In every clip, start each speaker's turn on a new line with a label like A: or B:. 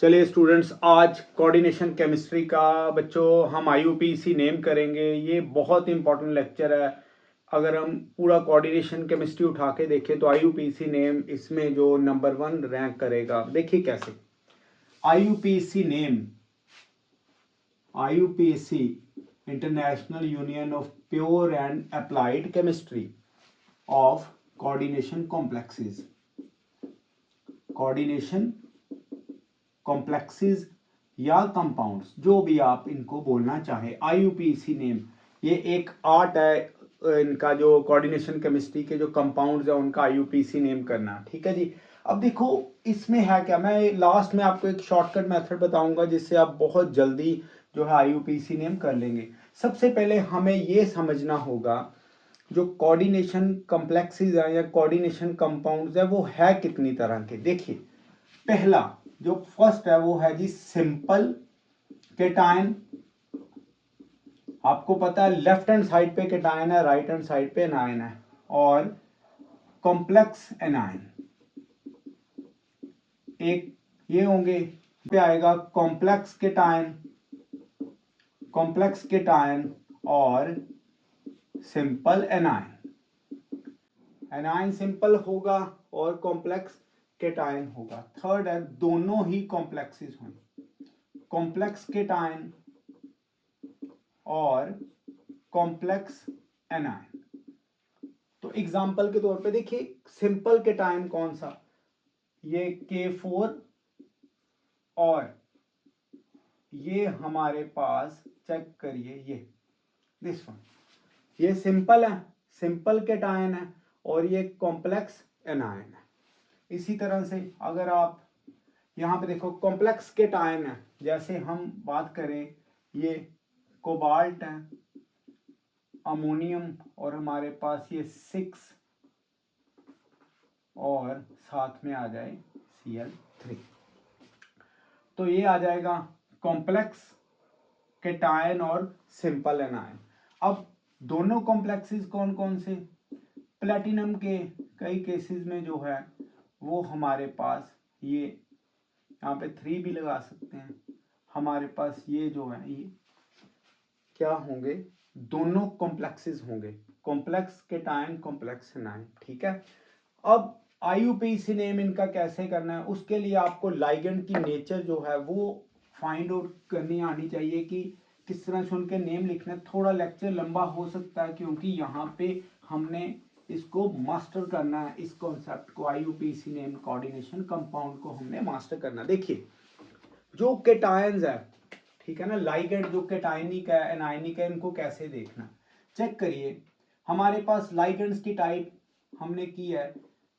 A: चलिए स्टूडेंट्स, आज coordination chemistry का बच्चों हम आईयूपीएसी नेम करेंगे। ये बहुत इंपॉर्टेंट लेक्चर है। अगर हम पूरा कोऑर्डिनेशन केमिस्ट्री उठा के देखें तो आईयूपीएसी नेम इसमें जो नंबर 1 रैंक करेगा। देखिए कैसे IUPAC name, IUPAC international union of pure and applied chemistry of coordination complexes, coordination complexes या कंपाउंड्स, जो भी आप इनको बोलना चाहें। आईयूपीएसी नेम ये एक आर्ट है इनका, जो कोऑर्डिनेशन केमिस्ट्री के जो कंपाउंड्स है उनका आईयूपीएसी नेम करना। ठीक है जी। अब देखो इसमें है क्या, मैं लास्ट में आपको एक शॉर्टकट मेथड बताऊंगा जिससे आप बहुत जल्दी जो है आईयूपीएसी नेम कर लेंगे। सबसे पहले हमें ये समझना होगा जो कोऑर्डिनेशन कॉम्प्लेक्सेस है या कोऑर्डिनेशन कंपाउंड्स है वो है कितनी तरह के। देखिए पहला जो फर्स्ट है वो है जी सिंपल केटायन। आपको पता है लेफ्ट हैंड साइड पे केटायन है, राइट हैंड साइड पे एनायन है। और कॉम्प्लेक्स एनायन एक ये होंगे, पे आएगा कॉम्प्लेक्स केटायन, कॉम्प्लेक्स केटायन और सिंपल एनायन। एनायन सिंपल होगा और कॉम्प्लेक्स केटायन होगा। थर्ड है दोनों ही कॉम्प्लेक्सेस होंगे, कॉम्प्लेक्स केटायन और कॉम्प्लेक्स एनायन। तो एग्जांपल के तौर पे देखिए सिंपल केटायन कौन सा, ये K4 और ये हमारे पास चेक करिए ये दिस वन, ये सिंपल है, सिंपल केटायन है और ये कॉम्प्लेक्स एनायन है। इसी तरह से अगर आप यहाँ पे देखो कॉम्प्लेक्स केटायन है, जैसे हम बात करें ये कोबाल्ट है, अमोनियम और हमारे पास ये 6 और साथ में आ जाए Cl3, तो ये आ जाएगा कॉम्प्लेक्स केटायन और सिंपल एनायन। अब दोनों कॉम्प्लेक्सेस कौन कौन से, प्लेटिनम के कई केसेस में जो है वो हमारे पास ये यहाँ पे 3 भी लगा सकते हैं, हमारे पास ये जो है ये क्या होंगे, दोनों कॉम्प्लेक्सेस होंगे, कॉम्प्लेक्स केटायन कॉम्प्लेक्स एनायन। ठीक है। अब आईयूपीएसी नेम इनका कैसे करना है, उसके लिए आपको लाइगेंड की नेचर जो है वो फाइंड आउट करनी आनी चाहिए कि किस तरह से उनके नेम लिखना है। थोड़ा लेक्चर लंबा हो सकता है क्योंकि यहाँ पे हमने इसको मास्टर करना है, इस कॉन्सेप्ट को, आईयूपीएसी नेम कोऑर्डिनेशन कंपाउंड को हमने मास्टर करना। देखिए जो केटायंस है, ठीक है ना, लाइगेंड जो केटायनिक है एनायनिक है, इनको कैसे देखना, चेक करिए। हमारे पास लाइगेंड्स की टाइप हमने की है,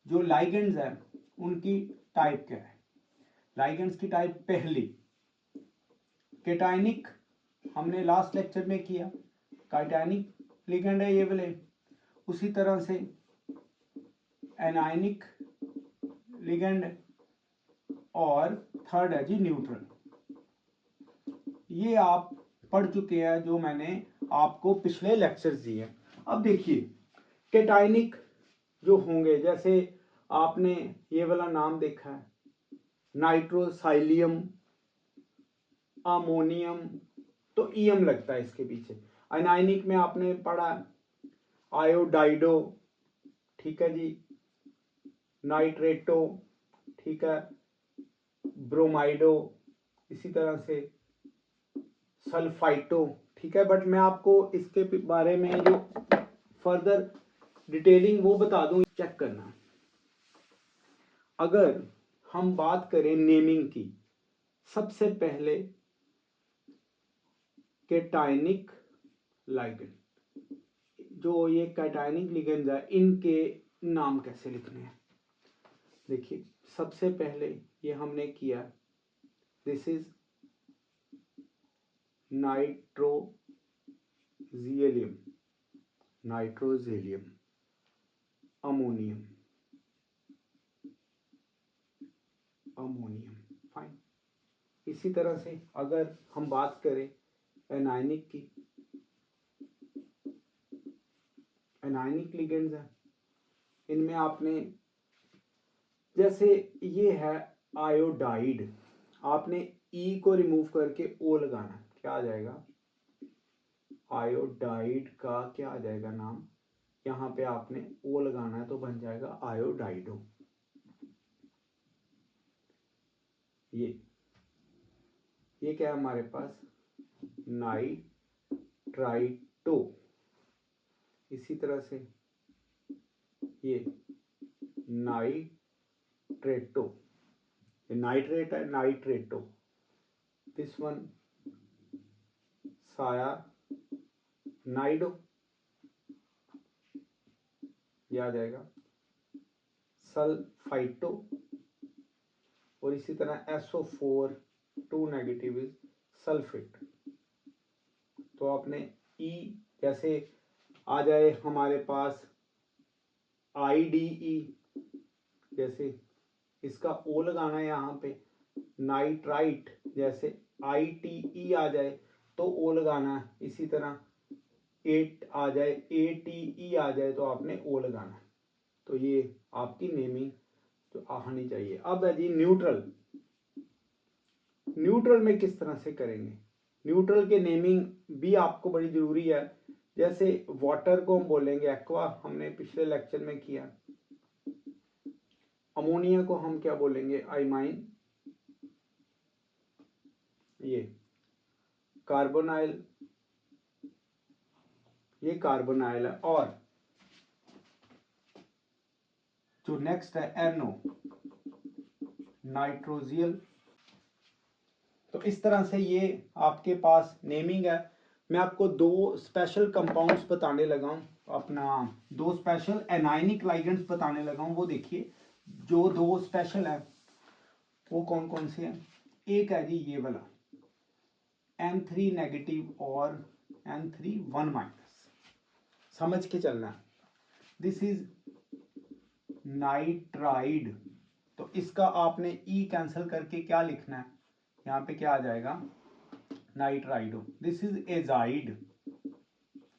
A: जो लाइगेंड्स है उनकी टाइप क्या है, लाइगेंड्स की टाइप पहली केटायनिक, हमने लास्ट लेक्चर में किया, केटायनिक लिगेंड है ये वाले। उसी तरह से एनायनिक लिगेंड और थर्ड है जी न्यूट्रल। ये आप पढ़ चुके हैं जो मैंने आपको पिछले लेक्चर्स दिए। अब देखिए केटायनिक जो होंगे, जैसे आपने ये वाला नाम देखा है नाइट्रोसाइलियम, अमोनियम, तो ईएम लगता है इसके पीछे। अनायनिक में आपने पढ़ा आयोडाइडो, ठीक है जी, नाइट्रेटो, ठीक है, ब्रोमाइडो, इसी तरह से सल्फाइटो। ठीक है, बट मैं आपको इसके बारे में जो फर्दर डिटेलिंग वो बता दूं, चेक करना। अगर हम बात करें नेमिंग की, सबसे पहले केटायनिक लाइगेंड, जो ये केटायनिक लिगेंड्स है इनके नाम कैसे लिखने हैं। देखिए सबसे पहले ये हमने किया, this is nitrogenium, nitrogenium, ammonium, ammonium, fine. इसी तरह से अगर हम बात करें एनायनिक की, एनायनिक लिगेंड्स है, इनमें आपने जैसे ये है आयोडाइड, आपने ई को रिमूव करके ओ लगाना, क्या आ जाएगा, आयोडाइड का क्या आ जाएगा नाम, यहाँ पे आपने ओ लगाना है तो बन जाएगा आयोडाइडो। ये क्या है हमारे पास, नाइट्राइटो। इसी तरह से ये नाइट्रेटो, ये नाइट्रेट है, नाइट्रेटो। दिस वन सायानाइडो, ये आ जाएगा सल्फाइटो। और इसी तरह SO4 2 नेगेटिव इज सल्फेट। तो आपने ई जैसे आ जाए हमारे पास IDE, जैसे इसका ओ लगाना है यहाँ पे, नाइट्राइट जैसे ITE आ जाए तो ओ लगाना है, इसी तरह 8 आ जाए ATE आ जाए तो आपने ओ लगाना है। तो ये आपकी नेमिंग तो आनी चाहिए। अब है जी न्यूट्रल। न्यूट्रल में किस तरह से करेंगे, न्यूट्रल के नेमिंग भी आपको बड़ी जरूरी है। जैसे वाटर को हम बोलेंगे एक्वा, हमने पिछले लेक्चर में किया। अमोनिया को हम क्या बोलेंगे, आइमाइन। ये कार्बोनाइल, ये कार्बोनाइल है। और जो नेक्स्ट है NO, नाइट्रोजियल। तो इस तरह से ये आपके पास नेमिंग है। मैं आपको दो स्पेशल कंपाउंड्स बताने लगा हूँ, अपना दो स्पेशल एनायनिक लाइगेंड्स बताने लगा हूँ। वो देखिए जो दो स्पेशल है वो कौन कौन से हैं। एक है जी ये वाला N3 नेगेटिव और N3 1 माइनस, समझ के चलना है। This is nitride. तो इसका आपने ई कैंसिल करके क्या लिखना है, यहाँ पे क्या आ जाएगा, नाइट्राइडो। This is azide.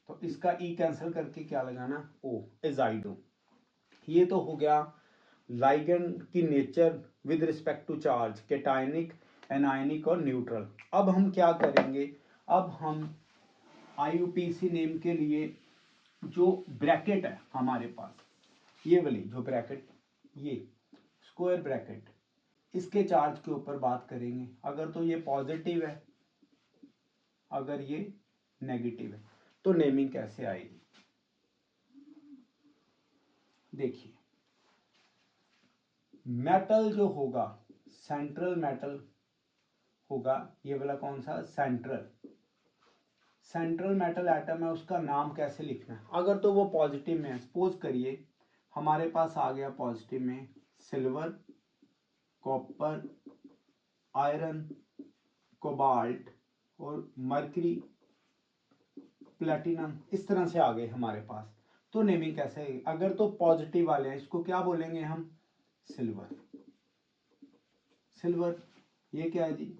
A: तो इसका ई कैंसिल करके क्या लगाना, ओ, एजाइडो। ये तो हो गया लाइगेंड की nature with respect to charge, cationic, anionic और न्यूट्रल। अब हम क्या करेंगे, अब हम IUPAC नेम के लिए जो ब्रैकेट है हमारे पास, ये वाली जो ब्रैकेट, ये स्क्वायर ब्रैकेट, इसके चार्ज के ऊपर बात करेंगे। अगर तो ये पॉजिटिव है, अगर ये नेगेटिव है, तो नेमिंग कैसे आएगी। देखिए मेटल जो होगा, सेंट्रल मेटल होगा, ये वाला कौन सा, सेंट्रल। सेंट्रल मेटल एटम है, उसका नाम कैसे लिखना है। अगर तो वो पॉजिटिव में है, सपोज करिए हमारे पास आ गया पॉजिटिव में सिल्वर, कॉपर, आयरन, कोबाल्ट और मर्करी, प्लेटिनम, इस तरह से आ गए हमारे पास। तो नेमिंग कैसे है, अगर तो पॉजिटिव वाले हैं इसको क्या बोलेंगे हम, सिल्वर। सिल्वर, ये क्या है जी,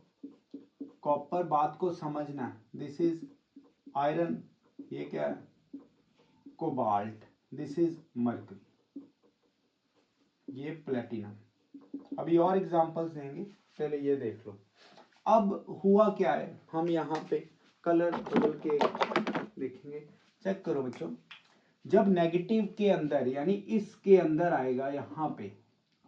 A: कॉपर, बात को समझना है, दिस इज आयरन। ये क्या है, कोबाल्ट, दिस इज मर्करी, ये प्लेटिनम। अभी और एग्जांपल्स देंगे, पहले ये देख लो। अब हुआ क्या है, हम यहाँ पे कलर बदल के देखेंगे। चेक करो बच्चों, जब नेगेटिव के अंदर यानी इसके अंदर आएगा यहाँ पे,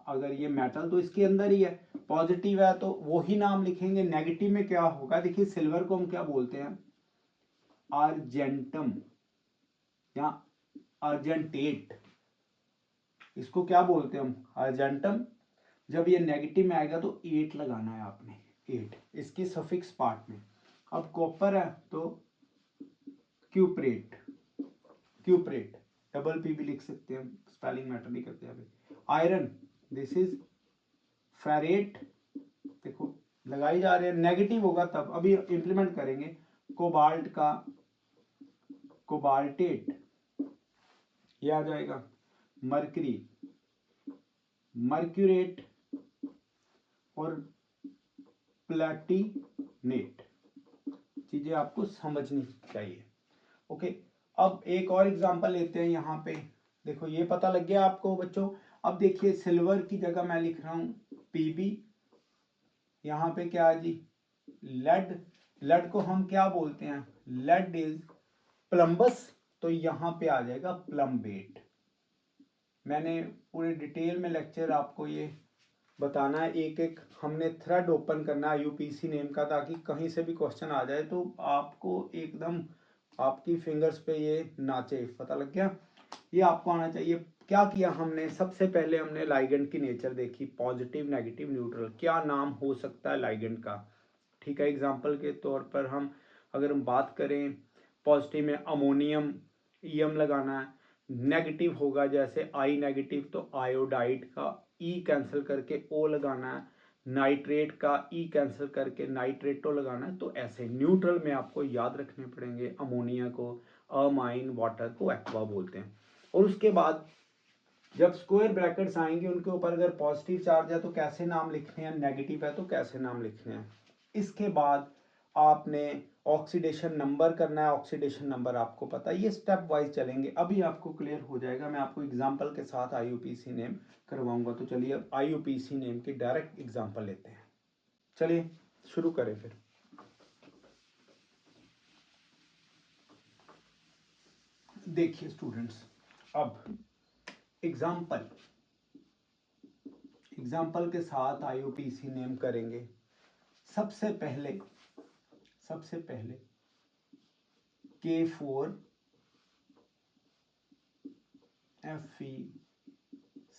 A: अगर ये मेटल तो इसके अंदर ही है, पॉजिटिव है तो वो ही नाम लिखेंगे। नेगेटिव में क्या होगा, देखिए सिल्वर को हम क्या बोलते हैं, आर्जेंटम या आर्जेंटेट, इसको क्या बोलते हैं हम, आर्जेंटम। जब ये नेगेटिव में आएगा तो 8 लगाना है आपने, 8 इसके सफिक्स पार्ट में। अब कॉपर है तो क्यूप्रेट, क्यूप्रेट, डबल पी भी लिख सकते हैं, स्पेलिंग मैटर नहीं करते अभी। आयरन, दिस इज फेरेट, देखो लगाई जा रहे हैं, नेगेटिव होगा तब, अभी इंप्लीमेंट करेंगे। कोबाल्ट का कोबाल्टेट, ये आ जाएगा। मर्करी, मर्क्यूरेट और प्लेटिनेट, चीजें आपको समझनी चाहिए। ओके, अब एक और एग्जांपल लेते हैं यहाँ पे। देखो ये पता लग गया आपको बच्चों। अब देखिए सिल्वर की जगह मैं लिख रहा हूं PB, यहाँ पे क्या है जी, लेड। लेड को हम क्या बोलते हैं, लेड इज प्लम्बस, तो यहाँ पे आ जाएगा प्लम्बेट। मैंने पूरे डिटेल में लेक्चर आपको ये बताना है, एक एक हमने थ्रेड ओपन करना है यूपीसी नेम का, ताकि कहीं से भी क्वेश्चन आ जाए तो आपको एकदम आपकी फिंगर्स पे ये नाचे, पता लग गया। ये आपको आना चाहिए। क्या किया हमने, सबसे पहले हमने लाइगेंड की नेचर देखी, पॉजिटिव नेगेटिव न्यूट्रल, क्या नाम हो सकता है लाइगेंड का। ठीक है, एग्जाम्पल के तौर पर हम अगर हम बात करें, पॉजिटिव में अमोनियम, ईएम लगाना है। नेगेटिव होगा जैसे आई नेगेटिव, तो आयोडाइड का ई कैंसिल करके ओ लगाना है। नाइट्रेट का ई कैंसिल करके नाइट्रेटो लगाना है। तो ऐसे न्यूट्रल में आपको याद रखने पड़ेंगे, अमोनिया को अमाइन, वाटर को एक्वा बोलते हैं। और उसके बाद जब स्क्वायर ब्रैकेट्स आएंगे उनके ऊपर अगर पॉजिटिव चार्ज है तो कैसे नाम लिखने हैं, नेगेटिव है तो कैसे नाम लिखने हैं। इसके बाद आपने ऑक्सीडेशन नंबर करना है, ऑक्सीडेशन नंबर आपको पता है, ये स्टेप वाइज चलेंगे, अभी आपको क्लियर हो जाएगा। मैं आपको एग्जांपल के साथ आईयूपीसी नेम करवाऊंगा। तो चलिए अब आईयूपीसी नेम की डायरेक्ट एग्जांपल लेते हैं। चलिए शुरू करें फिर। देखिए स्टूडेंट्स, अब एग्जांपल के साथ आईयूपीसी नेम करेंगे। सबसे पहले K4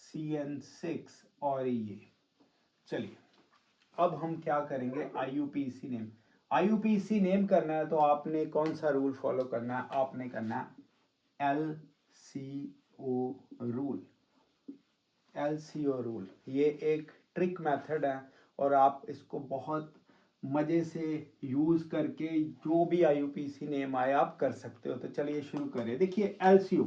A: FeCN6 और ये। चलिए अब हम क्या करेंगे, आईयूपीसी नेम। आईयूपीसी नेम करना है तो आपने कौन सा रूल फॉलो करना है, आपने करना है LCO रूल। LCO रूल ये एक ट्रिक मेथड है और आप इसको बहुत मजे से यूज करके जो भी आईयूपीसी नेम आए आप कर सकते हो। तो चलिए शुरू करें। देखिए LCO,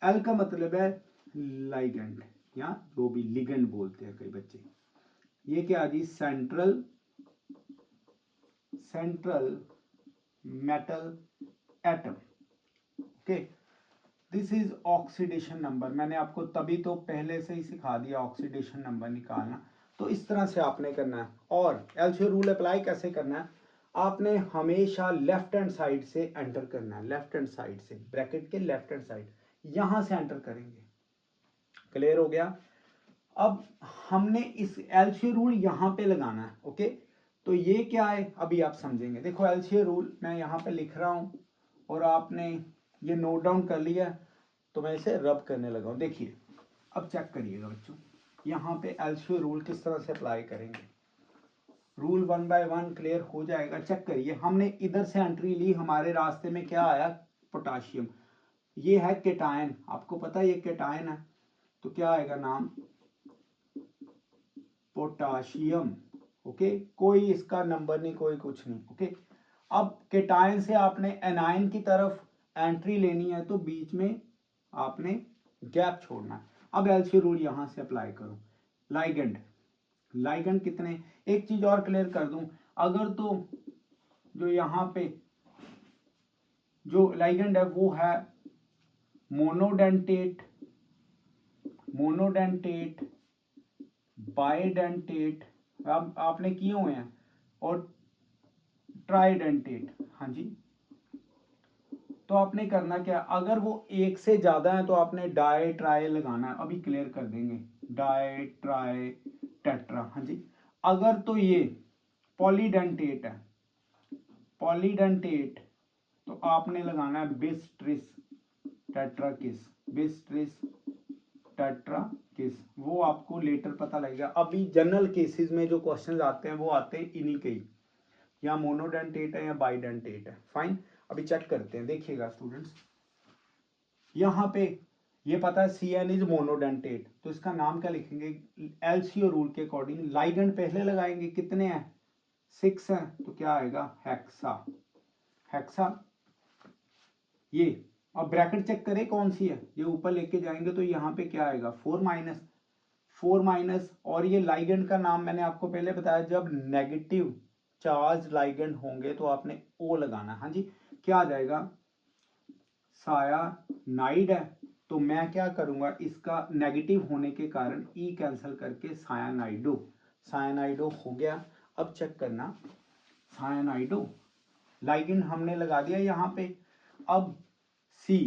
A: एल का मतलब है लाइगेंड या जो भी लिगेंड बोलते हैं कई बच्चे। ये क्या जी, central metal atom. Okay, this is oxidation number. मैंने आपको तभी तो पहले से ही सिखा दिया ऑक्सीडेशन नंबर निकालना। तो इस तरह से आपने करना है। और एलसीओ रूल अप्लाई कैसे करना है, आपने हमेशा लेफ्ट हैंड साइड से एंटर करना है, लेफ्ट हैंड साइड से, ब्रैकेट के लेफ्ट हैंड साइड, यहां से एंटर करेंगे। क्लियर हो गया। अब हमने इस एलसीओ रूल यहां पे लगाना है। ओके, तो ये क्या है अभी आप समझेंगे। देखो एलसीओ रूल मैं यहां पे लिख रहा हूं और आपने ये नोट डाउन कर लिया, तो मैं इसे रब करने लगा हूं। देखिए अब चेक करिएगा बच्चों, यहाँ पे एलसीओ रूल किस तरह से अप्लाई करेंगे। रूल 1 बाय 1 क्लियर हो जाएगा। चेक करिए, हमने इधर से एंट्री ली, हमारे रास्ते में क्या आया, पोटाशियम। ये है केटायन, आपको पता है ये केटायन है, तो क्या आएगा नाम, पोटाशियम। ओके, कोई इसका नंबर नहीं, कोई कुछ नहीं। ओके, अब केटायन से आपने एनायन की तरफ एंट्री लेनी है, तो बीच में आपने गैप छोड़ना है। अब एलसीओ रूल यहां से अप्लाई करो। लाइगेंड कितने, एक चीज और क्लियर कर दूं, अगर तो जो यहां पे जो लाइगेंड है वो है मोनोडेंटेट, बाइडेंटेट, अब आपने किए हुए हैं, और ट्राइडेंटेट। हाँ जी, तो आपने करना क्या, अगर वो एक से ज्यादा है तो आपने डाई ट्राई लगाना है। अभी क्लियर कर देंगे, डाई ट्राई टेट्रा। हाँ जी, अगर तो ये पॉलीडेंटेट है, तो आपने लगाना है बिस्ट्रिस टेट्राकिस, वो आपको लेटर पता लगेगा। अभी जनरल केसेस में जो क्वेश्चंस आते हैं वो आते हैं इन्हीं के ही, या मोनोडेंटेट है या बाइडेंटेट है। फाइन, अभी चेक करते हैं, देखिएगा स्टूडेंट्स, यहां पे ये पता है CN इज मोनोडेंटेट, तो इसका नाम क्या लिखेंगे, एलसीओ रूल के अकॉर्डिंग लाइगेंड पहले लगाएंगे, कितने हैं 6 हैं, तो क्या आएगा हेक्सा। ये अब ब्रैकेट चेक करें कौन सी है, ये ऊपर लेके जाएंगे तो यहाँ पे क्या आएगा 4 माइनस, और ये लाइगेंड का नाम मैंने आपको पहले बताया, जब नेगेटिव चार्ज लाइगेंड होंगे तो आपने O लगाना। हाँ जी, क्या आ जाएगा, सायानाइड है, तो मैं क्या करूंगा, इसका नेगेटिव होने के कारण E कैंसिल करके सायानाइडो हो गया। अब चेक करना, साइनाइडो लाइगेंड हमने लगा दिया यहाँ पे। अब सी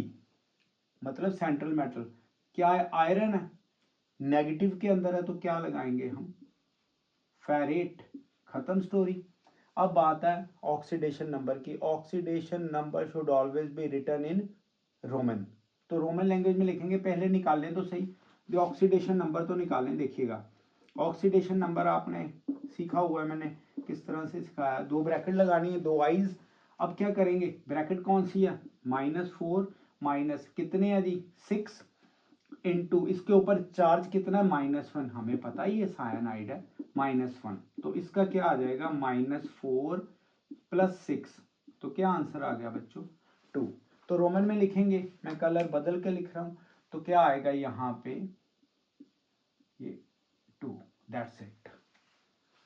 A: मतलब सेंट्रल मेटल, क्या है, आयरन है, नेगेटिव के अंदर है, तो क्या लगाएंगे हम, फेरेट, खत्म स्टोरी। अब बात है ऑक्सीडेशन नंबर की। Oxidation number should always be written in roman. तो रोमन लैंग्वेज में लिखेंगे, पहले निकाल लें तो सही, जो ऑक्सीडेशन नंबर तो निकालें। देखिएगा ऑक्सीडेशन नंबर आपने सीखा हुआ है, मैंने किस तरह से सिखाया, 2 ब्रैकेट लगानी है, 2 आइज। अब क्या करेंगे, ब्रैकेट कौन सी है, -4 माइनस कितने है जी 6 इंटू इसके ऊपर चार्ज कितना है -1, हमें पता ही है साइनाइड है, -1, तो इसका क्या आ जाएगा -4 + 6, तो क्या आंसर आ गया बच्चों 2। तो रोमन में लिखेंगे, मैं कलर बदल के लिख रहा हूं, तो क्या आएगा यहाँ पे ये 2, दैट्स इट।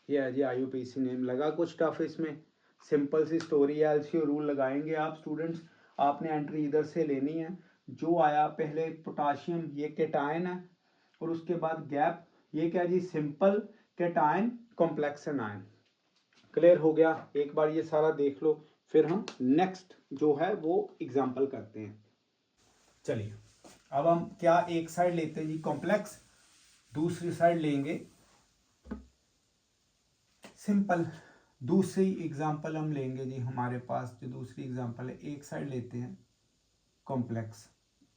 A: ये है जी IUPAC नेम। लगा कुछ टफ इसमें, सिंपल सी स्टोरी है, एलसीओ रूल लगाएंगे आप स्टूडेंट्स, आपने एंट्री इधर से लेनी है। जो आया पहले पोटाशियम, ये केटायन है, और उसके बाद गैप, ये क्या जी simple cation complex anion. Clear हो गया, एक बार ये सारा देख लो, फिर हम नेक्स्ट जो है वो एग्जाम्पल करते हैं। चलिए अब हम क्या एक साइड लेते हैं जी कॉम्प्लेक्स, दूसरी साइड लेंगे सिंपल। दूसरी एग्जांपल हम लेंगे जी, हमारे पास जो दूसरी एग्जांपल है, एक साइड लेते हैं कॉम्प्लेक्स,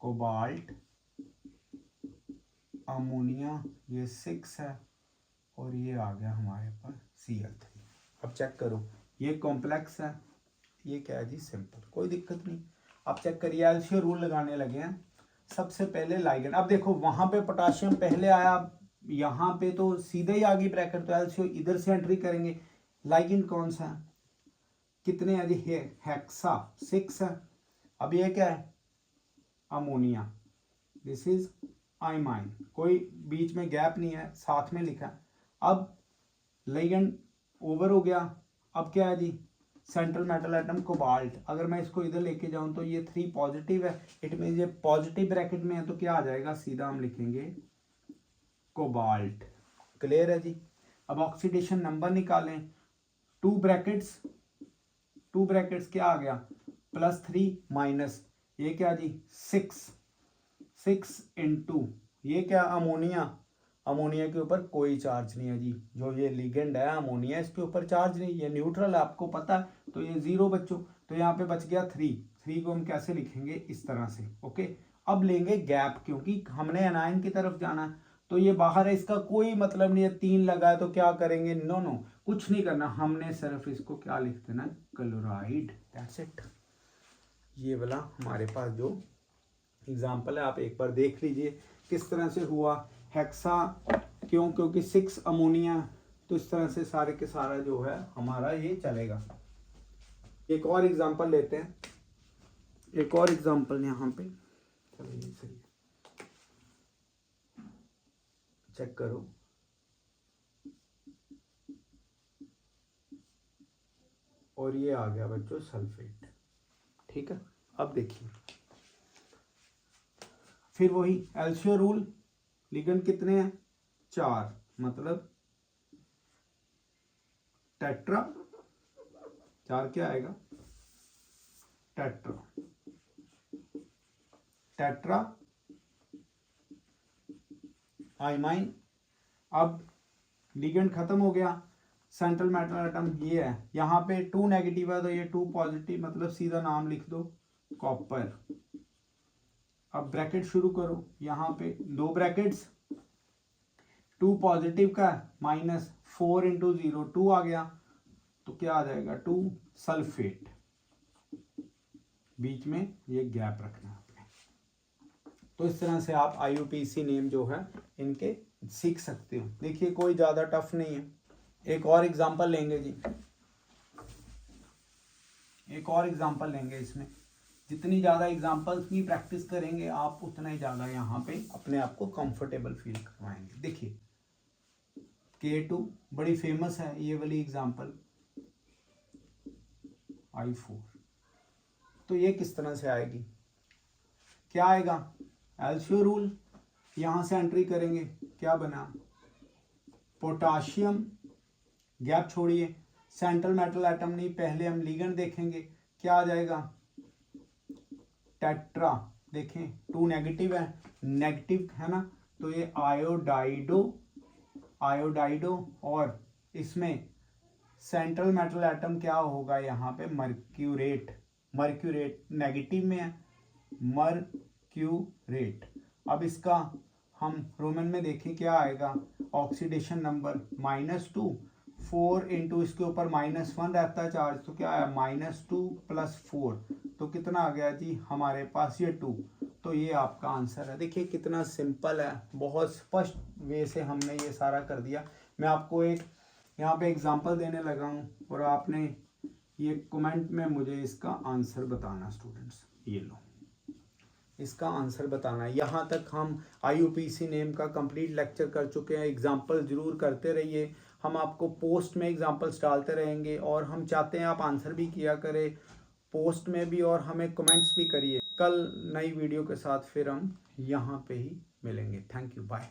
A: कोबाल्ट, अमोनिया, ये 6 है, और ये आ गया हमारे पास Cl3। अब चेक करो, ये कॉम्प्लेक्स है, ये क्या है जी सिंपल, कोई दिक्कत नहीं। अब चेक करिए, एलसीओ रूल लगाने लगे हैं। सबसे पहले लाइगेंड, अब देखो वहां पे पोटाशियम पहले आया, यहाँ पे तो सीधे ही आ गई ब्रैकेट, तो एलसीओ इधर से एंट्री करेंगे। लाइगेंड कौन सा है, कितने है जी, हेक्सा 6 है। अब ये क्या है, अमोनिया, दिस इज आइमाइन, कोई बीच में गैप नहीं है, साथ में लिखा है। अब लाइगेंड ओवर हो गया। अब क्या है जी, सेंट्रल मेटल एटम कोबाल्ट, अगर मैं इसको इधर लेके जाऊं तो ये 3 पॉजिटिव है, इट मीन ये पॉजिटिव ब्रैकेट में है, तो क्या आ जाएगा, सीधा हम लिखेंगे कोबाल्ट। क्लियर है जी। अब ऑक्सीडेशन नंबर निकालें, 2 ब्रैकेट्स, 2 ब्रैकेट्स क्या आ गया, +3 माइनस ये क्या जी 6 इंटू ये क्या अमोनिया, अमोनिया के ऊपर कोई चार्ज नहीं है जी, जो ये लिगेंड है अमोनिया इसके ऊपर चार्ज नहीं, ये न्यूट्रल है आपको पता है, तो ये 0 बच्चों, तो यहाँ पे बच गया 3 को हम कैसे लिखेंगे, इस तरह से। ओके, अब लेंगे गैप, क्योंकि हमने एनायन की तरफ जाना है, तो ये बाहर है, इसका कोई मतलब नहीं है, 3 लगा है तो क्या करेंगे, नो नो कुछ नहीं करना, हमने सिर्फ इसको क्या लिख देना, क्लोराइड, दैट्स इट। ये वाला हमारे पास जो एग्जाम्पल है आप एक बार देख लीजिए किस तरह से हुआ। हेक्सा क्यों, क्योंकि 6 अमोनिया, तो इस तरह से सारे के सारा जो है हमारा ये चलेगा। एक और एग्जाम्पल लेते हैं, एक और एग्जाम्पल यहाँ पे, चलो ये सही है, चेक करो, और ये आ गया बच्चों सल्फेट। ठीक है, अब देखिए फिर वही एलसीओ रूल, लिगेंड कितने हैं, 4, मतलब टेट्रा, 4 क्या आएगा, टेट्रा, टेट्रा आइमाइन। अब लिगेंड खत्म हो गया, सेंट्रल मेटल एटम ये है, यहाँ पे 2 नेगेटिव है तो ये 2 पॉजिटिव, मतलब सीधा नाम लिख दो कॉपर। अब ब्रैकेट शुरू करो, यहाँ पे 2 ब्रैकेट्स, 2 पॉजिटिव का -4 इंटू 0 2 आ गया, तो क्या आ जाएगा 2 सल्फेट, बीच में ये गैप रखना है आपने। तो इस तरह से आप IUPAC नेम जो है इनके सीख सकते हो। देखिए कोई ज़्यादा टफ नहीं है। एक और एग्जांपल लेंगे जी, एक और एग्जांपल लेंगे, इसमें जितनी ज़्यादा एग्जांपल्स की प्रैक्टिस करेंगे आप उतना ही ज़्यादा यहाँ पे अपने आप को कंफर्टेबल फील करवाएंगे। देखिए K2 बड़ी फेमस है ये वाली एग्जांपल, I4, तो ये किस तरह से आएगी, क्या आएगा, एलसीओ रूल, यहाँ से एंट्री करेंगे, क्या बना, पोटाशियम गैप छोड़िए, सेंट्रल मेटल एटम नहीं, पहले हम लिगेंड देखेंगे, क्या आ जाएगा, टेट्रा, देखें 2 नेगेटिव है, नेगेटिव है ना, तो ये आयोडाइडो और इसमें सेंट्रल मेटल एटम क्या होगा यहाँ पे, मर्क्यूरेट नेगेटिव में है, मर्क्यूरेट। अब इसका हम रोमन में देखें क्या आएगा, ऑक्सीडेशन नंबर -2, 4 इंटू इसके ऊपर -1 रहता है चार्ज, तो क्या आया -2 + 4, तो कितना आ गया जी हमारे पास ये 2। तो ये आपका आंसर है। देखिए कितना सिंपल है, बहुत स्पष्ट वे से हमने ये सारा कर दिया। मैं आपको एक यहाँ पे एग्जांपल देने लगा हूँ और आपने ये कमेंट में मुझे इसका आंसर बताना स्टूडेंट्स, ये लो इसका आंसर बताना है। यहाँ तक हम IUPAC नेम का कंप्लीट लेक्चर कर चुके हैं। एग्जांपल ज़रूर करते रहिए, हम आपको पोस्ट में एग्जांपल्स डालते रहेंगे और हम चाहते हैं आप आंसर भी किया करें पोस्ट में भी और हमें कमेंट्स भी करिए। कल नई वीडियो के साथ फिर हम यहाँ पे ही मिलेंगे। Thank you, bye.